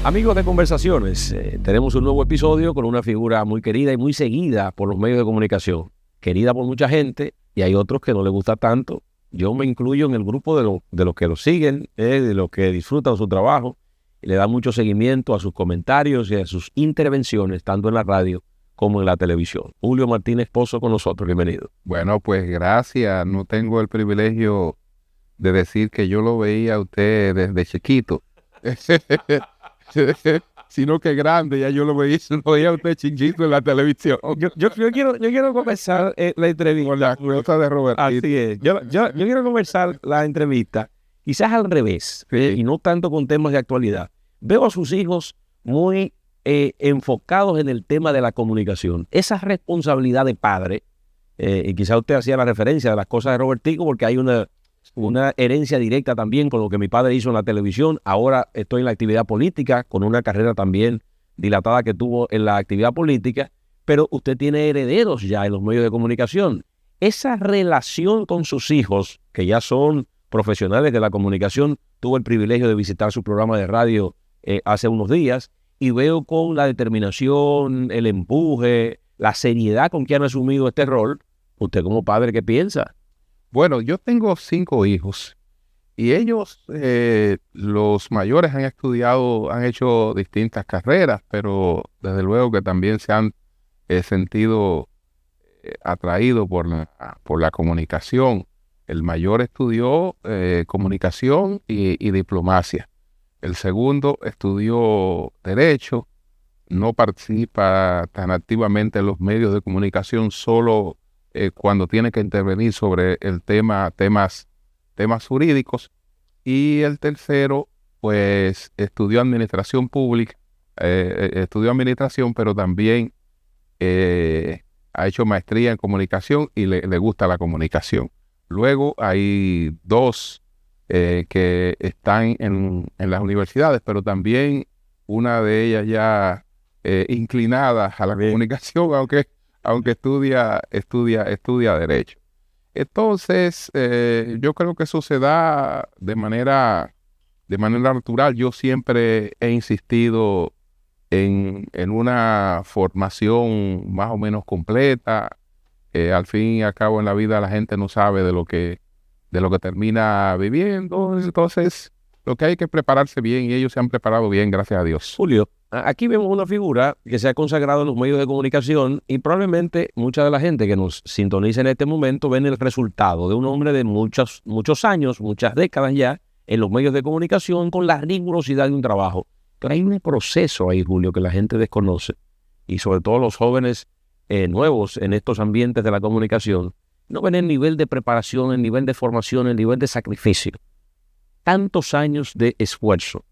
Amigos de Conversaciones, tenemos un nuevo episodio con una figura muy querida y muy seguida por los medios de comunicación. Querida por mucha gente y hay otros que no les gusta tanto. Yo me incluyo en el grupo de los que lo siguen, de los que disfrutan su trabajo y le dan mucho seguimiento a sus comentarios y a sus intervenciones, tanto en la radio como en la televisión. Julio Martínez Pozo con nosotros, bienvenido. Bueno, pues gracias. No tengo el privilegio de decir que yo lo veía a usted desde chiquito, sino que grande, ya yo lo veía a usted chiquito en la televisión. Yo quiero comenzar la entrevista. Con la cosa de Robertito. Así es. Yo quiero comenzar la entrevista quizás al revés, y no tanto con temas de actualidad. Veo a sus hijos muy enfocados en el tema de la comunicación. Esa responsabilidad de padre, y quizás usted hacía la referencia de las cosas de Robertico, porque hay una herencia directa también con lo que mi padre hizo en la televisión. Ahora estoy en la actividad política, con una carrera también dilatada que tuvo en la actividad política, pero usted tiene herederos ya en los medios de comunicación. Esa relación con sus hijos, que ya son profesionales de la comunicación, tuve el privilegio de visitar su programa de radio hace unos días y veo con la determinación, el empuje, la seriedad con que han asumido este rol. ¿Usted como padre qué piensa? Bueno, yo tengo 5 hijos y ellos, los mayores han hecho distintas carreras, pero desde luego que también se han sentido atraídos por la comunicación. El mayor estudió comunicación y diplomacia. El segundo estudió Derecho, no participa tan activamente en los medios de comunicación, solo cuando tiene que intervenir sobre el temas jurídicos. Y el tercero, pues, estudió Administración Pública, pero también ha hecho maestría en comunicación y le gusta la comunicación. Luego hay 2 que están en las universidades, pero también una de ellas ya inclinada a la comunicación, aunque estudia Derecho. Entonces, yo creo que eso se da de manera natural. Yo siempre he insistido en una formación más o menos completa. Al fin y al cabo en la vida la gente no sabe de lo que termina viviendo. Entonces, lo que hay que prepararse bien, y ellos se han preparado bien, gracias a Dios. Julio, aquí vemos una figura que se ha consagrado en los medios de comunicación y probablemente mucha de la gente que nos sintoniza en este momento ven el resultado de un hombre de muchos años, muchas décadas ya, en los medios de comunicación con la rigurosidad de un trabajo. Pero hay un proceso ahí, Julio, que la gente desconoce y sobre todo los jóvenes nuevos en estos ambientes de la comunicación no ven el nivel de preparación, el nivel de formación, el nivel de sacrificio. Tantos años de esfuerzo.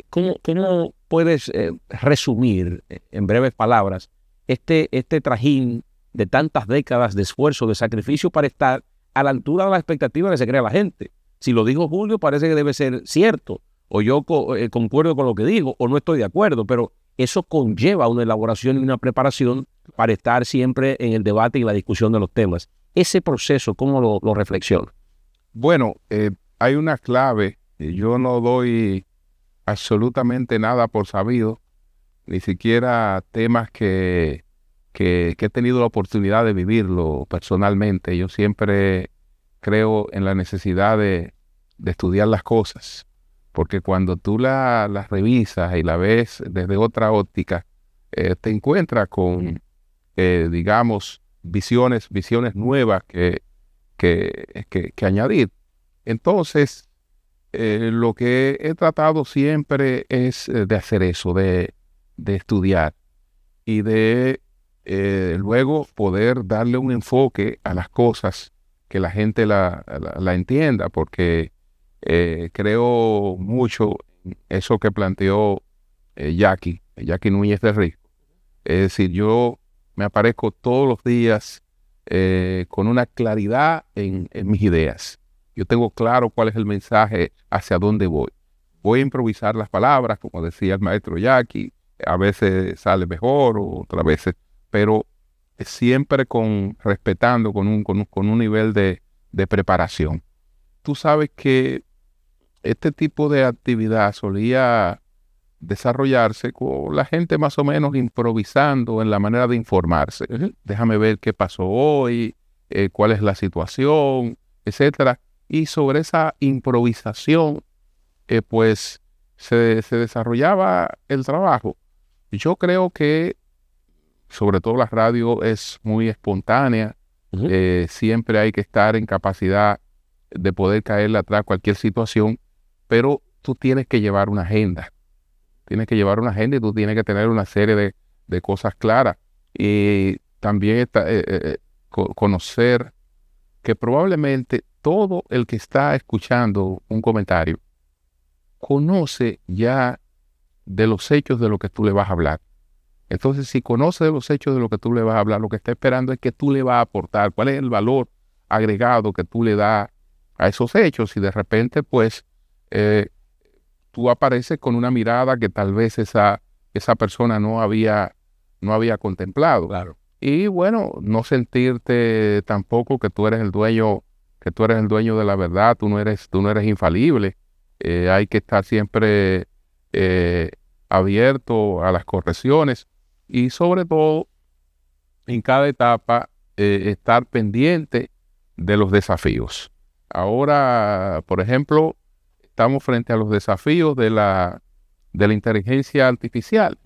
¿Cómo puedes resumir en breves palabras este trajín de tantas décadas de esfuerzo, de sacrificio para estar a la altura de la expectativa que se crea la gente? Si lo dijo Julio, parece que debe ser cierto, o yo concuerdo con lo que digo, o no estoy de acuerdo, pero eso conlleva una elaboración y una preparación para estar siempre en el debate y la discusión de los temas. Ese proceso, ¿cómo lo reflexiona? Bueno, hay una clave. Yo no doy absolutamente nada por sabido, ni siquiera temas que he tenido la oportunidad de vivirlo personalmente. Yo siempre creo en la necesidad de estudiar las cosas, porque cuando tú las revisas y la ves desde otra óptica, te encuentras con, digamos, visiones nuevas que añadir. Entonces, lo que he tratado siempre es de hacer eso, de estudiar y de luego poder darle un enfoque a las cosas que la gente la entienda, porque creo mucho en eso que planteó Jackie Núñez del Risco. Es decir, yo me aparezco todos los días con una claridad en mis ideas. Yo tengo claro cuál es el mensaje, hacia dónde voy. Voy a improvisar las palabras, como decía el maestro Jackie. A veces sale mejor, o otras veces, pero siempre respetando con un nivel de preparación. Tú sabes que este tipo de actividad solía desarrollarse con la gente más o menos improvisando en la manera de informarse. Déjame ver qué pasó hoy, cuál es la situación, etcétera. Y sobre esa improvisación, pues se desarrollaba el trabajo. Yo creo que sobre todo la radio es muy espontánea. Siempre hay que estar en capacidad de poder caerle atrás cualquier situación, pero tú tienes que llevar una agenda. Tienes que llevar una agenda y tú tienes que tener una serie de cosas claras. Y también conocer que probablemente todo el que está escuchando un comentario conoce ya de los hechos de lo que tú le vas a hablar. Entonces, si conoce de los hechos de lo que tú le vas a hablar, lo que está esperando es que tú le vas a aportar, cuál es el valor agregado que tú le das a esos hechos. Y de repente, pues, tú apareces con una mirada que tal vez esa persona no había contemplado. Claro. Y bueno, no sentirte tampoco que tú eres el dueño de la verdad, tú no eres infalible. Hay que estar siempre abierto a las correcciones y sobre todo en cada etapa estar pendiente de los desafíos. Ahora, por ejemplo, estamos frente a los desafíos de la inteligencia artificial,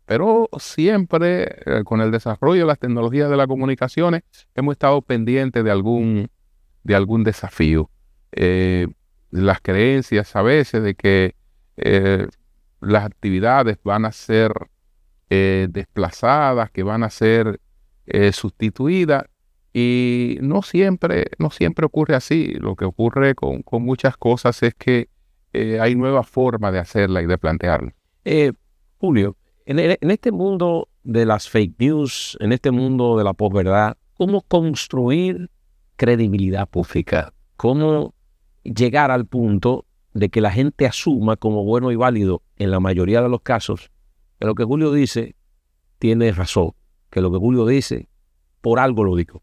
pero siempre con el desarrollo de las tecnologías de las comunicaciones hemos estado pendientes de algún desafío. Las creencias a veces de que las actividades van a ser desplazadas, que van a ser sustituidas, y no siempre ocurre así. Lo que ocurre con muchas cosas es que hay nuevas formas de hacerla y de plantearla. Julio, en este mundo de las fake news, en este mundo de la posverdad, ¿cómo construir credibilidad pública? ¿Cómo llegar al punto de que la gente asuma como bueno y válido en la mayoría de los casos que lo que Julio dice tiene razón, que lo que Julio dice por algo lo dijo?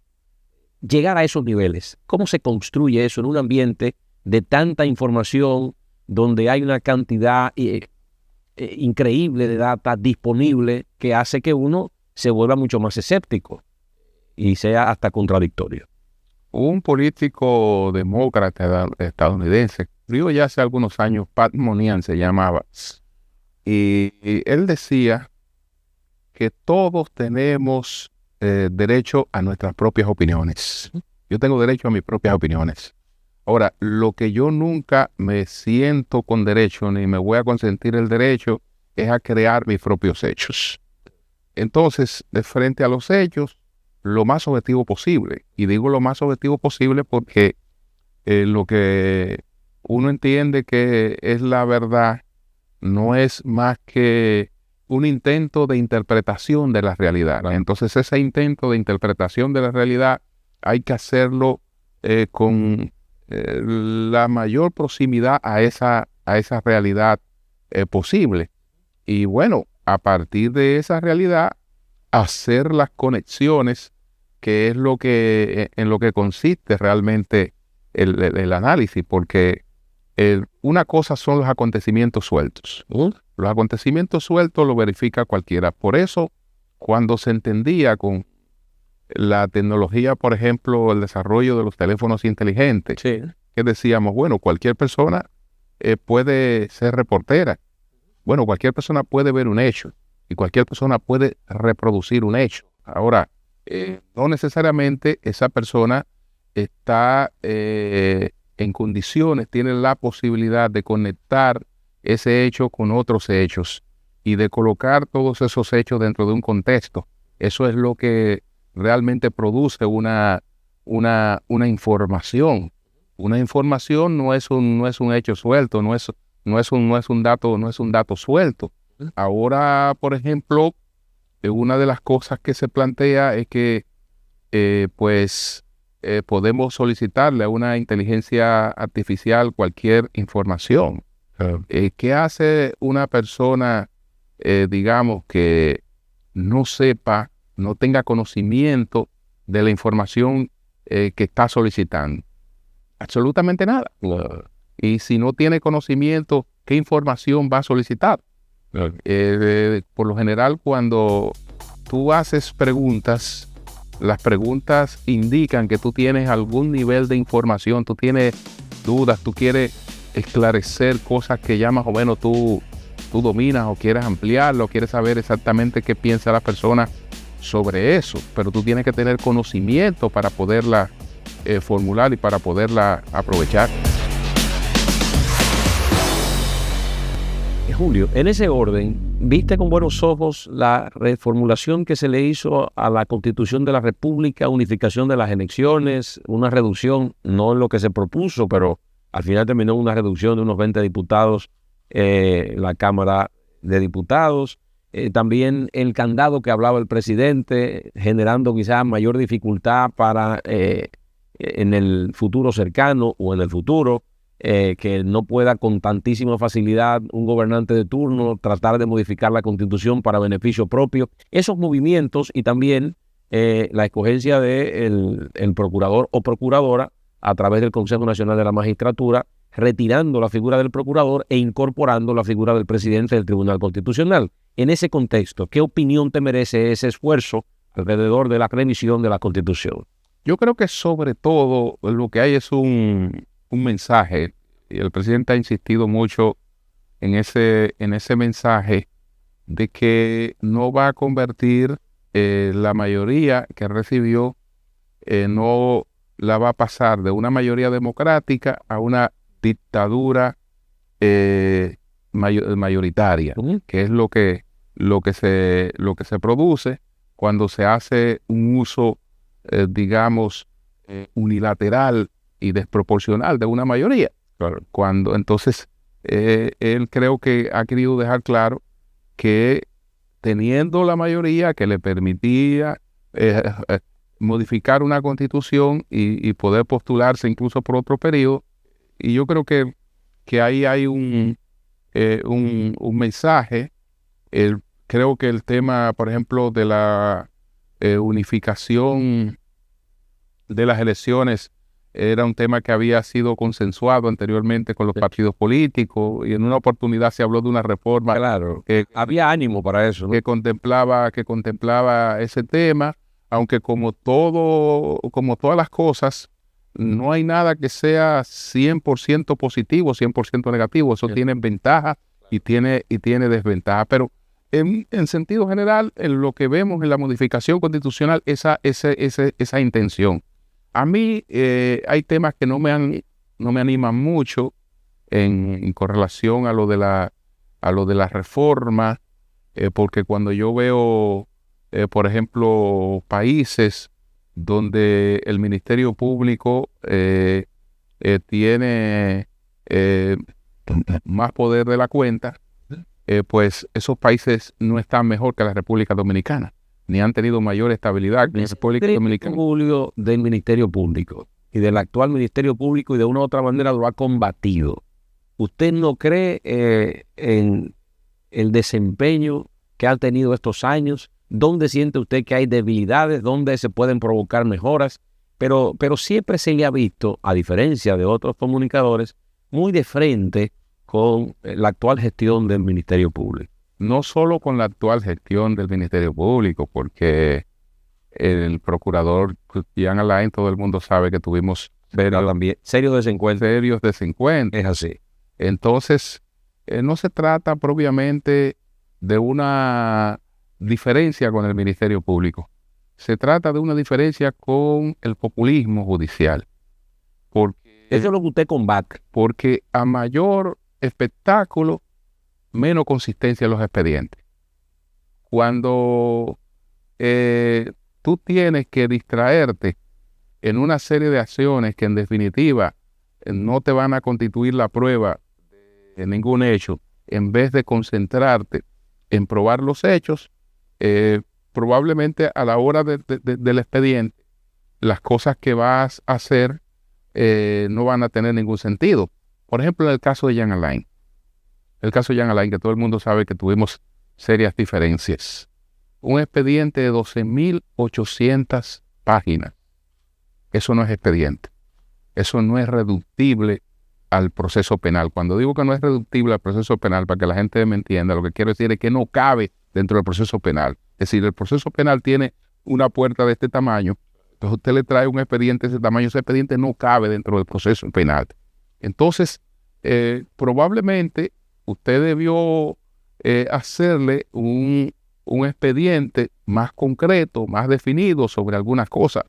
Llegar a esos niveles, ¿cómo se construye eso en un ambiente de tanta información donde hay una cantidad increíble de data disponible que hace que uno se vuelva mucho más escéptico y sea hasta contradictorio? Un político demócrata estadounidense, digo ya hace algunos años, Pat Moynihan se llamaba, y él decía que todos tenemos derecho a nuestras propias opiniones. Yo tengo derecho a mis propias opiniones. Ahora, lo que yo nunca me siento con derecho, ni me voy a consentir el derecho, es a crear mis propios hechos. Entonces, de frente a los hechos, lo más objetivo posible. Y digo lo más objetivo posible porque lo que uno entiende que es la verdad no es más que un intento de interpretación de la realidad. Entonces, ese intento de interpretación de la realidad hay que hacerlo con la mayor proximidad a esa realidad posible. Y bueno, a partir de esa realidad, hacer las conexiones, que es en lo que consiste realmente el análisis, porque una cosa son los acontecimientos sueltos. Los acontecimientos sueltos lo verifica cualquiera. Por eso, cuando se entendía con la tecnología, por ejemplo, el desarrollo de los teléfonos inteligentes, Sí. que decíamos, bueno, cualquier persona puede ser reportera. Bueno, cualquier persona puede ver un hecho y cualquier persona puede reproducir un hecho. Ahora, no necesariamente esa persona está en condiciones, tiene la posibilidad de conectar ese hecho con otros hechos y de colocar todos esos hechos dentro de un contexto. Eso es lo que realmente produce una información. Una información no es un hecho suelto, no es un dato suelto. Ahora, por ejemplo, una de las cosas que se plantea es que podemos solicitarle a una inteligencia artificial cualquier información. ¿Qué hace una persona, digamos, que no sepa, no tenga conocimiento de la información que está solicitando? Absolutamente nada. Y si no tiene conocimiento, ¿qué información va a solicitar? Por lo general, cuando tú haces preguntas, las preguntas indican que tú tienes algún nivel de información, tú tienes dudas, tú quieres esclarecer cosas que ya más o menos tú dominas o quieres ampliarlo, quieres saber exactamente qué piensa la persona sobre eso, pero tú tienes que tener conocimiento para poderla formular y para poderla aprovechar. Julio, en ese orden, ¿viste con buenos ojos la reformulación que se le hizo a la Constitución de la República, unificación de las elecciones, una reducción, no en lo que se propuso, pero al final terminó una reducción de unos 20 diputados la Cámara de Diputados? También el candado que hablaba el presidente, generando quizás mayor dificultad para en el futuro cercano o en el futuro, que no pueda con tantísima facilidad un gobernante de turno tratar de modificar la Constitución para beneficio propio. Esos movimientos y también la escogencia del procurador o procuradora a través del Consejo Nacional de la Magistratura, retirando la figura del procurador e incorporando la figura del presidente del Tribunal Constitucional. En ese contexto, ¿qué opinión te merece ese esfuerzo alrededor de la revisión de la Constitución? Yo creo que sobre todo lo que hay es un mensaje, y el presidente ha insistido mucho en ese mensaje de que no va a convertir la mayoría que recibió, no la va a pasar de una mayoría democrática a una dictadura mayoritaria, que es lo que se produce cuando se hace un uso, digamos, unilateral y desproporcional de una mayoría. Cuando entonces él creo que ha querido dejar claro que teniendo la mayoría que le permitía modificar una constitución y poder postularse incluso por otro periodo, y yo creo que ahí hay un mensaje. Creo que el tema, por ejemplo, de la unificación de las elecciones era un tema que había sido consensuado anteriormente con los partidos políticos, y en una oportunidad se habló de una reforma. Claro, había ánimo para eso, ¿no? que contemplaba ese tema, aunque como todas las cosas, no hay nada que sea 100% positivo, 100% negativo. Eso tiene ventajas y tiene desventajas. Pero en sentido general, en lo que vemos en la modificación constitucional, esa intención. A mí hay temas que no me animan mucho con relación a lo de la reforma, porque cuando yo veo, por ejemplo, países donde el Ministerio Público tiene más poder de la cuenta, pues esos países no están mejor que la República Dominicana, ni han tenido mayor estabilidad que la República Dominicana. Julio, del Ministerio Público y del actual Ministerio Público, y de una u otra manera lo ha combatido. ¿Usted no cree en el desempeño que ha tenido estos años? ¿Dónde siente usted que hay debilidades? ¿Dónde se pueden provocar mejoras? Pero siempre se le ha visto, a diferencia de otros comunicadores, muy de frente con la actual gestión del Ministerio Público. No solo con la actual gestión del Ministerio Público, porque el procurador Christian Alain, todo el mundo sabe que tuvimos serios desencuentros. Es así. Entonces, no se trata propiamente de una diferencia con el Ministerio Público. Se trata de una diferencia con el populismo judicial. Eso es lo que usted combate. Porque a mayor espectáculo, menos consistencia en los expedientes. Cuando tú tienes que distraerte en una serie de acciones que en definitiva no te van a constituir la prueba de ningún hecho, en vez de concentrarte en probar los hechos, probablemente a la hora del expediente, las cosas que vas a hacer no van a tener ningún sentido. Por ejemplo, en el caso de Jean Alain. El caso de Jean Alain, que todo el mundo sabe que tuvimos serias diferencias. Un expediente de 12.800 páginas. Eso no es expediente. Eso no es reductible al proceso penal. Cuando digo que no es reductible al proceso penal, para que la gente me entienda, lo que quiero decir es que no cabe dentro del proceso penal. Es decir, el proceso penal tiene una puerta de este tamaño, entonces usted le trae un expediente de ese tamaño, ese expediente no cabe dentro del proceso penal. Entonces, probablemente usted debió hacerle un expediente más concreto, más definido sobre algunas cosas.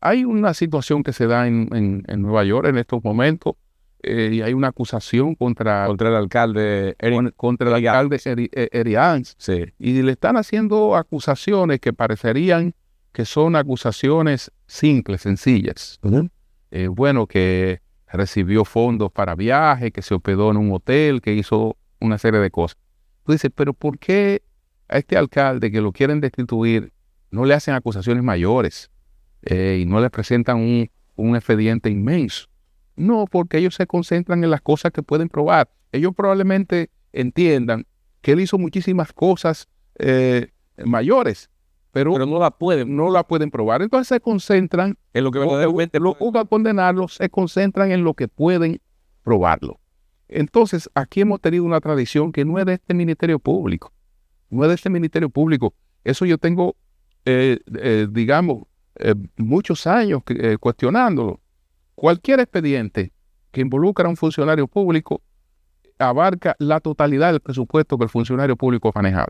Hay una situación que se da en Nueva York en estos momentos, y hay una acusación contra el alcalde Eric Adams. Sí. Y le están haciendo acusaciones que parecerían que son acusaciones simples, sencillas. Uh-huh. Bueno, que recibió fondos para viajes, que se hospedó en un hotel, que hizo una serie de cosas. Tú dices, pero ¿por qué a este alcalde que lo quieren destituir no le hacen acusaciones mayores y no le presentan un expediente inmenso? No, porque ellos se concentran en las cosas que pueden probar. Ellos probablemente entiendan que él hizo muchísimas cosas mayores, pero no la pueden probar. Entonces se concentran en lo que verdaderamente a condenarlo, se concentran en lo que pueden probarlo. Entonces, aquí hemos tenido una tradición que no es de este Ministerio Público. No es de este Ministerio Público. Eso yo tengo, muchos años cuestionándolo. Cualquier expediente que involucra a un funcionario público abarca la totalidad del presupuesto que el funcionario público ha manejado.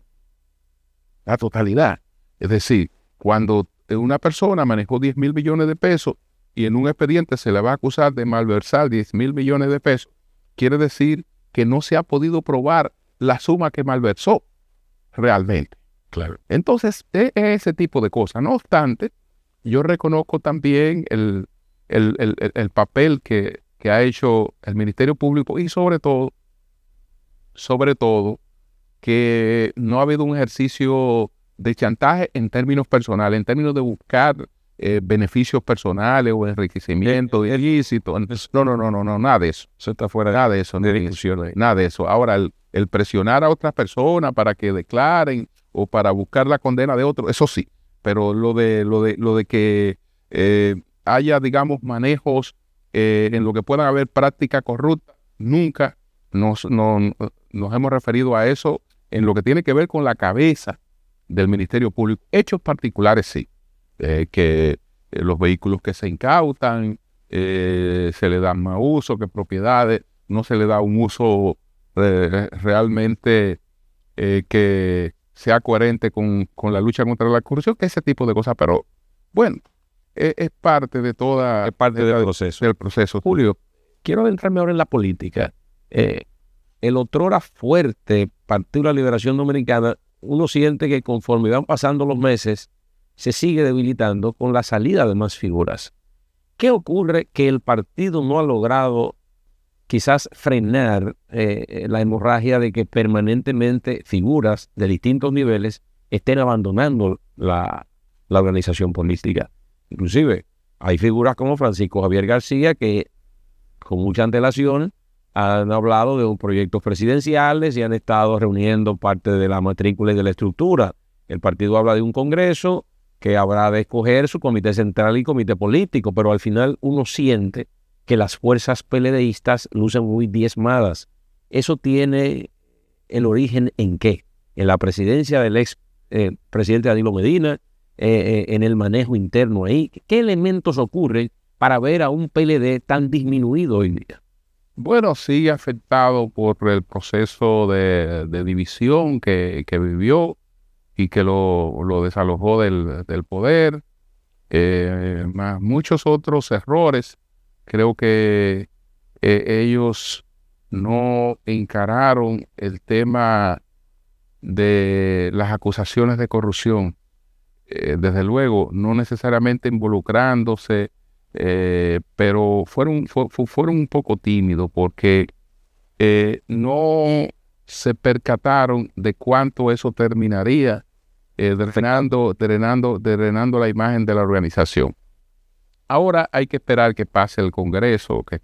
La totalidad. Es decir, cuando una persona manejó 10,000 millones de pesos y en un expediente se le va a acusar de malversar 10,000 millones de pesos, quiere decir que no se ha podido probar la suma que malversó realmente. Claro. Entonces, es ese tipo de cosas. No obstante, yo reconozco también el papel que ha hecho el Ministerio Público y sobre todo, que no ha habido un ejercicio de chantaje en términos personales, en términos de buscar beneficios personales o enriquecimiento ilícito. No, nada de eso. Eso está fuera nada de eso, nada de eso. Ahora, el presionar a otras personas para que declaren o para buscar la condena de otros, eso sí. Pero lo de que haya, digamos, manejos en lo que puedan haber práctica corrupta, nunca nos hemos referido a eso en lo que tiene que ver con la cabeza del Ministerio Público. Hechos particulares sí, que los vehículos que se incautan se le dan más uso que propiedades, no se le da un uso realmente que sea coherente con la lucha contra la corrupción, que ese tipo de cosas. Pero bueno, es parte de toda... Es parte del proceso. Del proceso. Julio, quiero adentrarme ahora en la política. El otrora fuerte Partido de la Liberación Dominicana, uno siente que conforme van pasando los meses, se sigue debilitando con la salida de más figuras. ¿Qué ocurre que el partido no ha logrado quizás frenar la hemorragia de que permanentemente figuras de distintos niveles estén abandonando la organización política? Inclusive hay figuras como Francisco Javier García que con mucha antelación han hablado de proyectos presidenciales y han estado reuniendo parte de la matrícula y de la estructura. El partido habla de un congreso que habrá de escoger su comité central y comité político, pero al final uno siente que las fuerzas PLDistas lucen muy diezmadas. ¿Eso tiene el origen en qué? ¿En la presidencia del ex presidente Danilo Medina? ¿En el manejo interno ahí? ¿Qué elementos ocurren para ver a un PLD tan disminuido hoy día? Bueno, sí, afectado por el proceso de división que vivió y que lo desalojó del poder, más muchos otros errores. Creo que ellos no encararon el tema de las acusaciones de corrupción, desde luego, no necesariamente involucrándose, pero fueron un poco tímidos porque no se percataron de cuánto eso terminaría drenando la imagen de la organización. Ahora hay que esperar que pase el Congreso que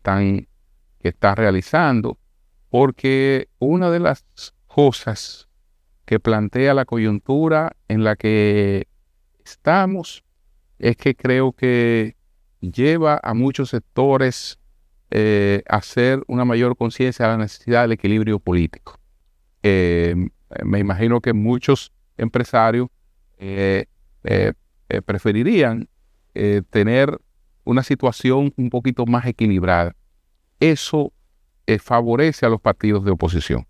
está realizando, porque una de las cosas que plantea la coyuntura en la que estamos es que creo que lleva a muchos sectores hacer una mayor conciencia de la necesidad del equilibrio político. Me imagino que muchos empresarios preferirían tener una situación un poquito más equilibrada. Eso favorece a los partidos de oposición,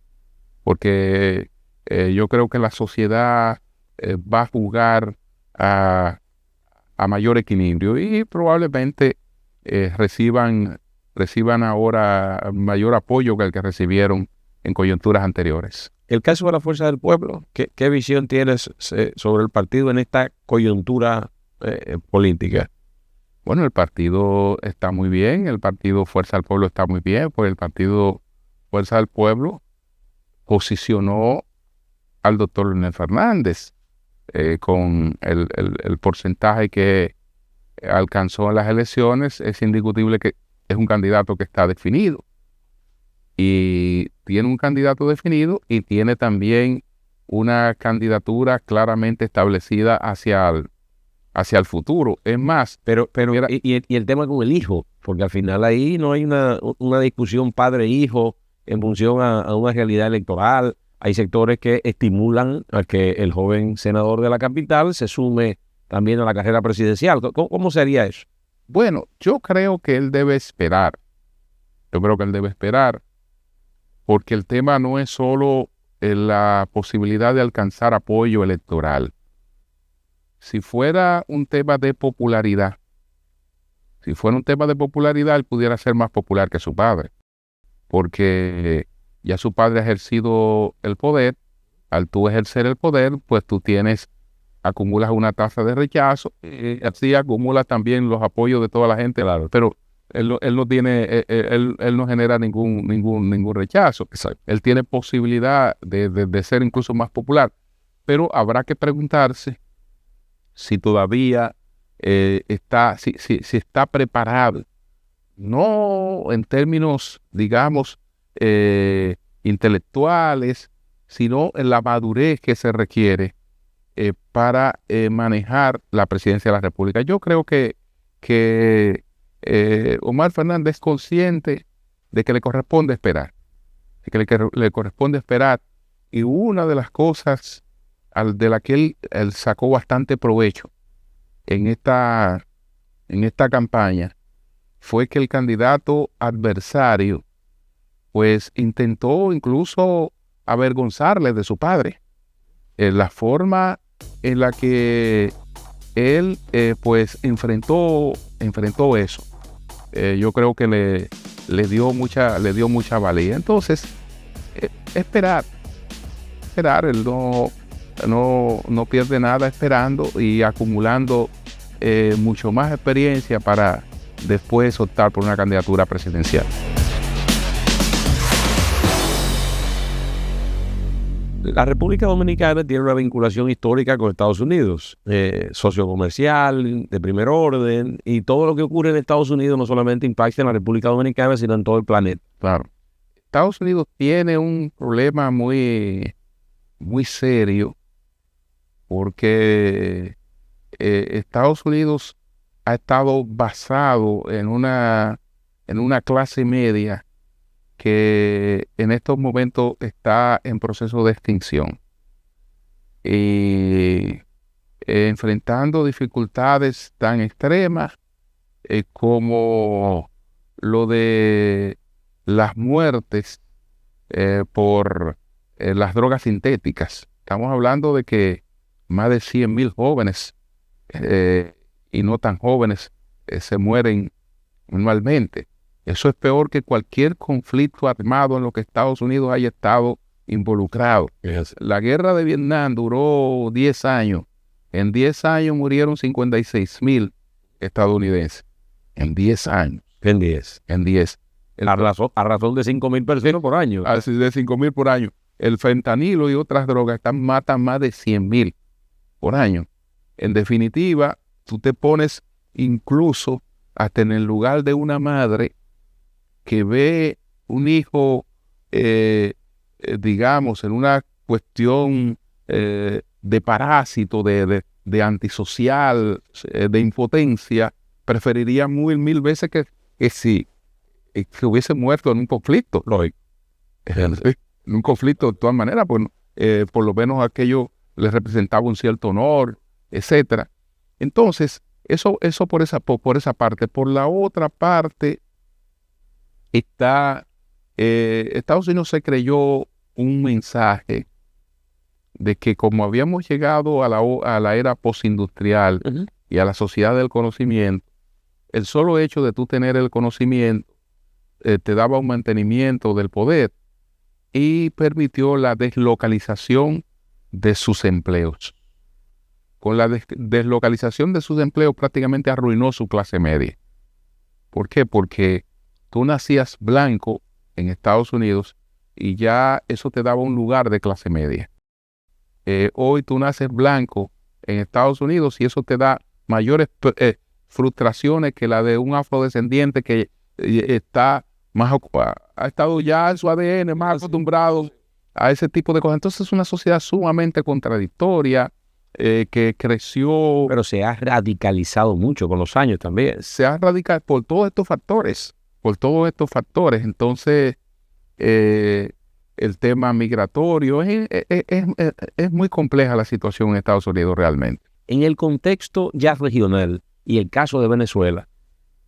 porque yo creo que la sociedad va a jugar a mayor equilibrio y probablemente reciban ahora mayor apoyo que el que recibieron en coyunturas anteriores. El caso de la Fuerza del Pueblo, ¿qué visión tienes sobre el partido en esta coyuntura política? Bueno, el partido está muy bien, el partido Fuerza del Pueblo está muy bien, pues el partido Fuerza del Pueblo posicionó al doctor Leonel Fernández con el porcentaje que alcanzó en las elecciones. Es indiscutible que es un candidato que está definido. Y tiene un candidato definido y tiene también una candidatura claramente establecida hacia el futuro. Es más, pero y el tema con el hijo, porque al final ahí no hay una discusión padre-hijo en función a una realidad electoral. Hay sectores que estimulan a que el joven senador de la capital se sume también a la carrera presidencial. ¿Cómo sería eso? Bueno, yo creo que él debe esperar. Porque el tema no es solo la posibilidad de alcanzar apoyo electoral. Si fuera un tema de popularidad, él pudiera ser más popular que su padre, porque ya su padre ha ejercido el poder. Al tú ejercer el poder, pues tú acumulas una tasa de rechazo, y así acumulas también los apoyos de toda la gente, claro. Pero él no genera ningún rechazo. Exacto. Él tiene posibilidad de ser incluso más popular, pero habrá que preguntarse si todavía si está preparado, no en términos, digamos, intelectuales, sino en la madurez que se requiere para manejar la presidencia de la República. Yo creo que Omar Fernández es consciente de que le corresponde esperar, y una de las cosas de la que él sacó bastante provecho en esta campaña fue que el candidato adversario pues intentó incluso avergonzarle de su padre. La forma en la que él pues enfrentó eso, yo creo que le dio mucha valía. Entonces, esperar, él no pierde nada esperando y acumulando mucho más experiencia para después optar por una candidatura presidencial. La República Dominicana tiene una vinculación histórica con Estados Unidos, sociocomercial, de primer orden, y todo lo que ocurre en Estados Unidos no solamente impacta en la República Dominicana, sino en todo el planeta. Claro. Estados Unidos tiene un problema muy, muy serio, porque Estados Unidos ha estado basado en una clase media que en estos momentos está en proceso de extinción y enfrentando dificultades tan extremas como lo de las muertes por las drogas sintéticas. Estamos hablando de que más de 100,000 jóvenes y no tan jóvenes se mueren anualmente. Eso es peor que cualquier conflicto armado en lo que Estados Unidos haya estado involucrado. Yes. La guerra de Vietnam duró 10 años. En 10 años murieron 56,000 estadounidenses. En 10 años. En 10. A razón de 5,000 personas por año. Así de 5,000 por año. El fentanilo y otras drogas matan más de 100,000 por año. En definitiva, tú te pones incluso hasta en el lugar de una madre que ve un hijo, digamos, en una cuestión de parásito, de antisocial, de impotencia, preferiría mil veces que si que hubiese muerto en un conflicto. Lógico. En un conflicto de todas maneras, pues, por lo menos aquello le representaba un cierto honor, etcétera. Entonces, eso por esa parte. Por la otra parte, Estados Unidos se creyó un mensaje de que como habíamos llegado a la era postindustrial y a la sociedad del conocimiento, el solo hecho de tú tener el conocimiento te daba un mantenimiento del poder y permitió la deslocalización de sus empleos. Con la deslocalización de sus empleos prácticamente arruinó su clase media. ¿Por qué? Porque tú nacías blanco en Estados Unidos y ya eso te daba un lugar de clase media. Hoy tú naces blanco en Estados Unidos y eso te da mayores frustraciones que la de un afrodescendiente que está ha estado ya en su ADN más acostumbrado a ese tipo de cosas. Entonces es una sociedad sumamente contradictoria que creció. Pero se ha radicalizado mucho con los años también. Se ha radicalizado por todos estos factores. Entonces, el tema migratorio es muy compleja la situación en Estados Unidos realmente. En el contexto ya regional y el caso de Venezuela,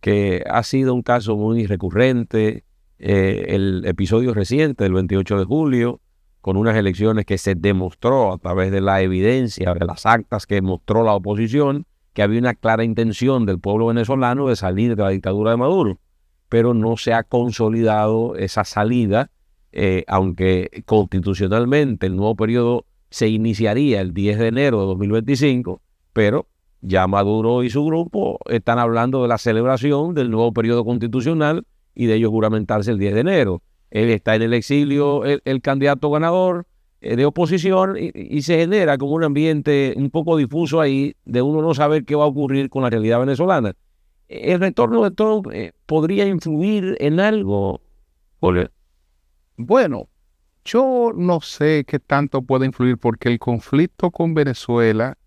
que ha sido un caso muy recurrente, el episodio reciente del 28 de julio, con unas elecciones que se demostró a través de la evidencia, de las actas que mostró la oposición, que había una clara intención del pueblo venezolano de salir de la dictadura de Maduro, pero no se ha consolidado esa salida, aunque constitucionalmente el nuevo periodo se iniciaría el 10 de enero de 2025, pero ya Maduro y su grupo están hablando de la celebración del nuevo periodo constitucional y de ellos juramentarse el 10 de enero. Él está en el exilio, el candidato ganador de oposición, y se genera como un ambiente un poco difuso ahí de uno no saber qué va a ocurrir con la realidad venezolana. ¿El retorno de Trump podría influir en algo, Julio? Bueno, yo no sé qué tanto puede influir porque el conflicto con Venezuela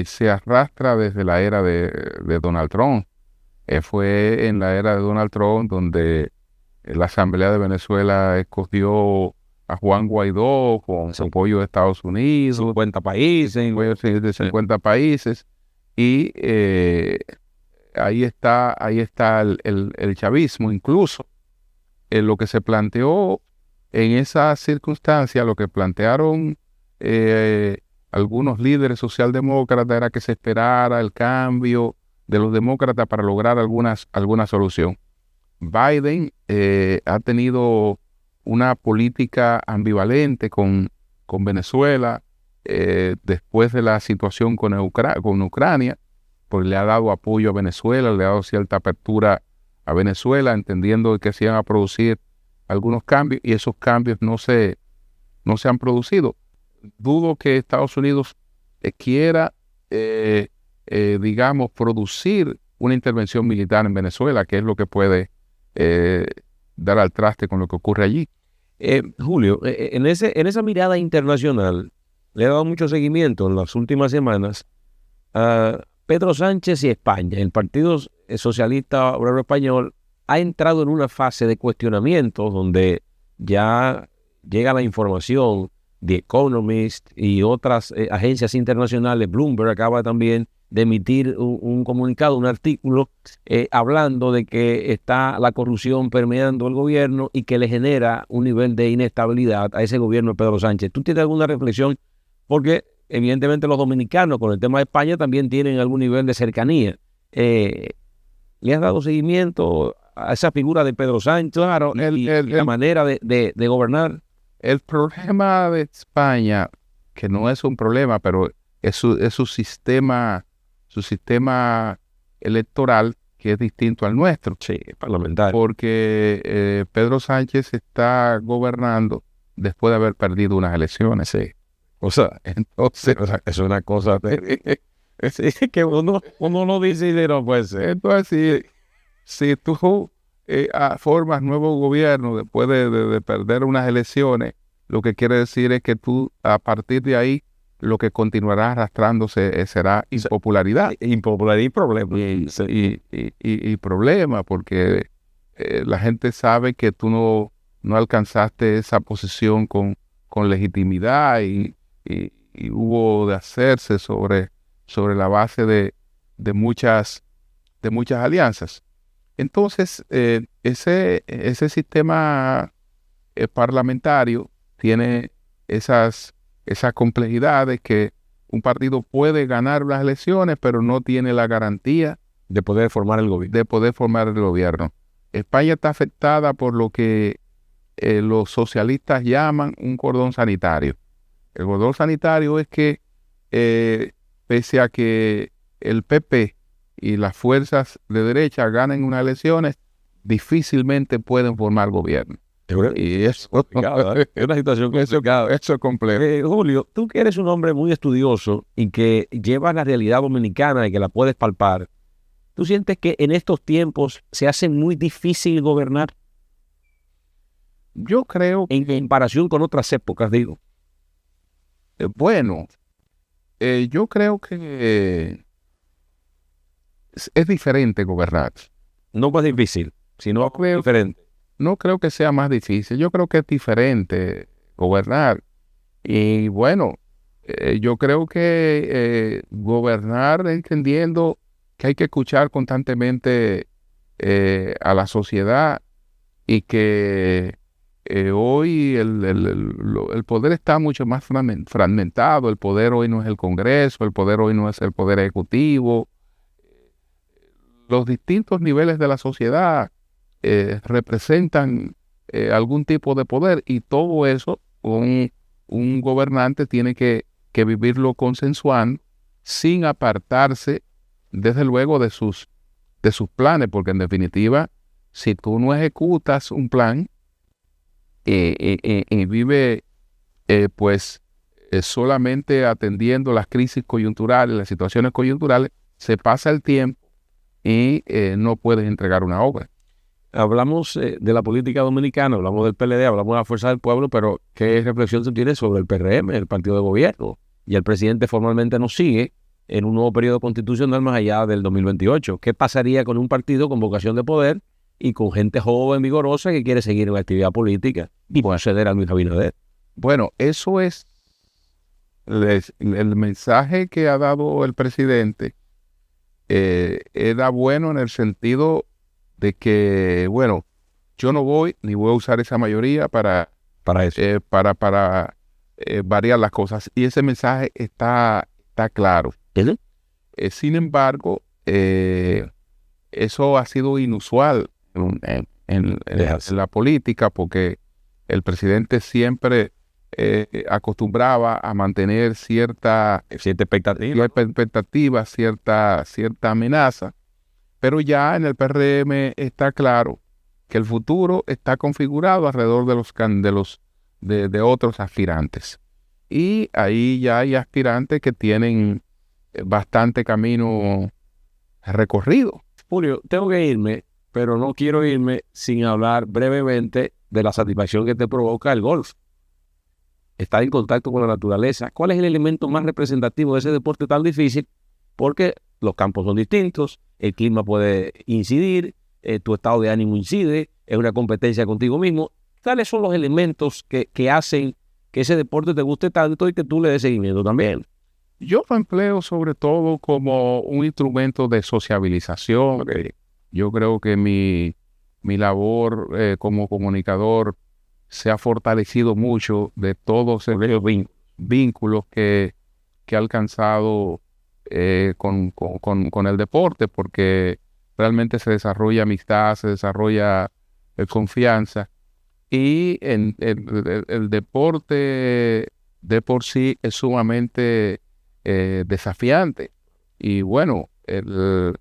se arrastra desde la era de Donald Trump. Fue en la era de Donald Trump donde la Asamblea de Venezuela escogió a Juan Guaidó con apoyo de Estados Unidos. 50 países. De 50 países. Y ahí está el chavismo. Incluso lo que se planteó en esa circunstancia, lo que plantearon algunos líderes socialdemócratas era que se esperara el cambio de los demócratas para lograr alguna solución. Biden ha tenido una política ambivalente con Venezuela después de la situación con Ucrania, pues le ha dado apoyo a Venezuela, le ha dado cierta apertura a Venezuela, entendiendo que se iban a producir algunos cambios y esos cambios no se han producido. Dudo que Estados Unidos quiera, digamos, producir una intervención militar en Venezuela, que es lo que puede dar al traste con lo que ocurre allí. Julio, en esa mirada internacional, le he dado mucho seguimiento en las últimas semanas a Pedro Sánchez y España. El Partido Socialista Obrero Español ha entrado en una fase de cuestionamiento donde ya llega la información de Economist y otras agencias internacionales. Bloomberg acaba también de emitir un comunicado, un artículo, hablando de que está la corrupción permeando el gobierno y que le genera un nivel de inestabilidad a ese gobierno de Pedro Sánchez. ¿Tú tienes alguna reflexión? Porque evidentemente los dominicanos con el tema de España también tienen algún nivel de cercanía. ¿Le has dado seguimiento a esa figura de Pedro Sánchez? Claro, la manera de gobernar. El problema de España, que no es un problema, pero es su sistema electoral que es distinto al nuestro. Sí, parlamentario. Porque Pedro Sánchez está gobernando después de haber perdido unas elecciones. Sí. O sea, entonces, es una cosa sí, que uno no dice, no puede ser. Entonces, si tú formas nuevo gobierno después de perder unas elecciones, lo que quiere decir es que tú, a partir de ahí, lo que continuará arrastrándose será impopularidad. Impopularidad y problema. Y problema, porque la gente sabe que tú no alcanzaste esa posición con legitimidad y hubo de hacerse sobre la base de muchas alianzas. Entonces, ese sistema parlamentario tiene esas complejidades que un partido puede ganar las elecciones, pero no tiene la garantía de poder formar el gobierno. España está afectada por lo que los socialistas llaman un cordón sanitario. El cordón sanitario es que pese a que el PP y las fuerzas de derecha ganen unas elecciones, difícilmente pueden formar gobierno. Y eso es una situación complicada. Eso es complejo. Julio, tú que eres un hombre muy estudioso y que llevas la realidad dominicana y que la puedes palpar, ¿tú sientes que en estos tiempos se hace muy difícil gobernar? Yo creo en comparación con otras épocas, digo. Yo creo que es diferente gobernar. No más difícil, sino diferente. No creo que sea más difícil. Yo creo que es diferente gobernar. Y bueno, yo creo que gobernar entendiendo que hay que escuchar constantemente a la sociedad y que hoy el poder está mucho más fragmentado. El poder hoy no es el Congreso, el poder hoy no es el Poder Ejecutivo. Los distintos niveles de la sociedad representan algún tipo de poder y todo eso un gobernante tiene que vivirlo consensuando sin apartarse desde luego de sus planes, porque en definitiva si tú no ejecutas un plan y vive solamente atendiendo las crisis coyunturales, las situaciones coyunturales, se pasa el tiempo y no puedes entregar una obra. Hablamos de la política dominicana, hablamos del PLD, hablamos de la Fuerza del Pueblo, pero ¿qué reflexión tú tienes sobre el PRM, el partido de gobierno? Y el presidente formalmente nos sigue en un nuevo periodo constitucional más allá del 2028. ¿Qué pasaría con un partido con vocación de poder y con gente joven, vigorosa, que quiere seguir en la actividad política y acceder a Luis Abinader? Bueno, eso es el mensaje que ha dado el presidente. Era bueno en el sentido de que, bueno, yo no voy ni voy a usar esa mayoría para eso, para variar las cosas. Y ese mensaje está claro. ¿Sí? Sin embargo, eso ha sido inusual en la política, porque el presidente siempre acostumbraba a mantener cierta expectativa, cierta amenaza, pero ya en el PRM está claro que el futuro está configurado alrededor de otros aspirantes. Y ahí ya hay aspirantes que tienen bastante camino recorrido. Julio, tengo que irme, pero no quiero irme sin hablar brevemente de la satisfacción que te provoca el golf. Estar en contacto con la naturaleza. ¿Cuál es el elemento más representativo de ese deporte tan difícil? Porque los campos son distintos, el clima puede incidir, tu estado de ánimo incide, es una competencia contigo mismo. ¿Cuáles son los elementos que hacen que ese deporte te guste tanto y que tú le des seguimiento también? Yo lo empleo sobre todo como un instrumento de sociabilización. Okay. Yo creo que mi labor como comunicador se ha fortalecido mucho de todos esos vínculos que ha alcanzado con el deporte, porque realmente se desarrolla amistad, se desarrolla confianza, y el deporte de por sí es sumamente desafiante. Y bueno, el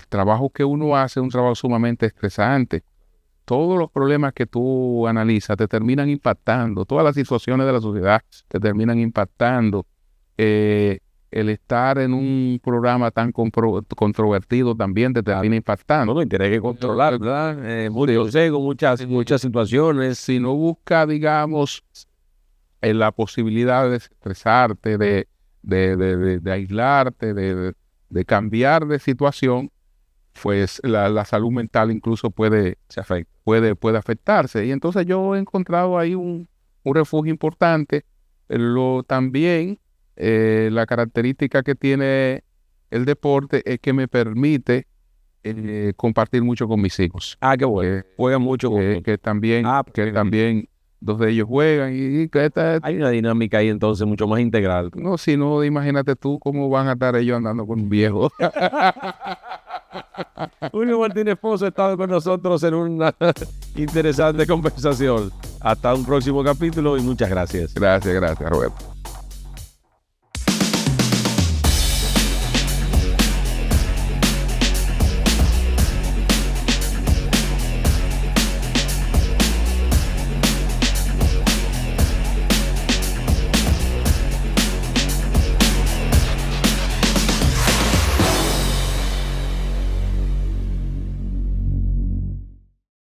trabajo que uno hace es un trabajo sumamente estresante. Todos los problemas que tú analizas te terminan impactando, todas las situaciones de la sociedad te terminan impactando. El estar en un programa tan controvertido también te termina impactando. No, y tienes que controlar, ¿verdad? Muchas situaciones. Si no busca, digamos, la posibilidad de expresarte, de aislarte, de cambiar de situación, pues la salud mental incluso puede afectarse. Y entonces yo he encontrado ahí un refugio importante. También la característica que tiene el deporte es que me permite compartir mucho con mis hijos. Qué bueno. Juegan mucho con... que también dos de ellos juegan y que hay una dinámica ahí entonces mucho más integral. No, si no, imagínate tú cómo van a estar ellos andando con un viejo. Julio Martínez Pozo ha estado con nosotros en una interesante conversación. Hasta un próximo capítulo y muchas gracias. Gracias, Roberto.